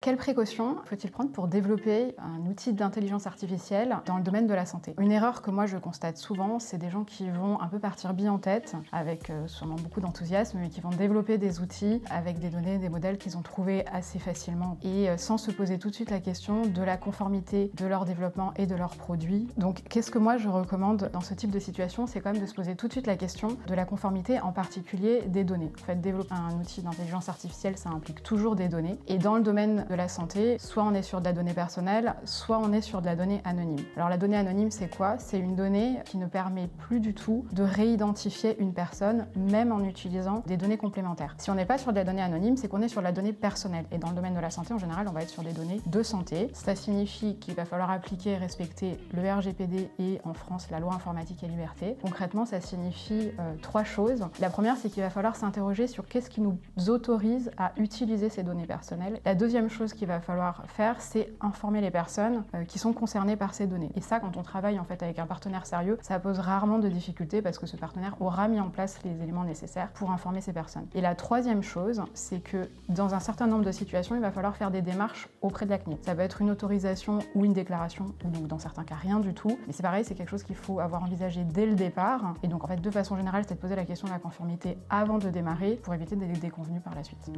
Quelles précautions faut-il prendre pour développer un outil d'intelligence artificielle dans le domaine de la santé? Une erreur que moi je constate souvent, c'est des gens qui vont un peu partir bille en tête, avec sûrement beaucoup d'enthousiasme, mais qui vont développer des outils avec des données, des modèles qu'ils ont trouvés assez facilement et sans se poser tout de suite la question de la conformité de leur développement et de leurs produits. Donc qu'est-ce que moi je recommande dans ce type de situation? C'est quand même de se poser tout de suite la question de la conformité, en particulier des données. En fait, développer un outil d'intelligence artificielle, ça implique toujours des données. Et dans le domaine de la santé, soit on est sur de la donnée personnelle, soit on est sur de la donnée anonyme. Alors la donnée anonyme, c'est quoi? C'est une donnée qui ne permet plus du tout de réidentifier une personne, même en utilisant des données complémentaires. Si on n'est pas sur de la donnée anonyme, c'est qu'on est sur de la donnée personnelle. Et dans le domaine de la santé, en général, on va être sur des données de santé. Ça signifie qu'il va falloir appliquer et respecter le RGPD et en France, la loi informatique et liberté. Concrètement, ça signifie trois choses. La première, c'est qu'il va falloir s'interroger sur qu'est-ce qui nous autorise à utiliser ces données personnelles. La deuxième chose qu'il va falloir faire, c'est informer les personnes qui sont concernées par ces données. Et ça, quand on travaille en fait avec un partenaire sérieux, ça pose rarement de difficultés parce que ce partenaire aura mis en place les éléments nécessaires pour informer ces personnes. Et la troisième chose, c'est que dans un certain nombre de situations, il va falloir faire des démarches auprès de la CNIL. Ça va être une autorisation ou une déclaration, ou donc dans certains cas rien du tout. Mais c'est pareil, c'est quelque chose qu'il faut avoir envisagé dès le départ. Et donc en fait, de façon générale, c'est de poser la question de la conformité avant de démarrer pour éviter des déconvenues par la suite.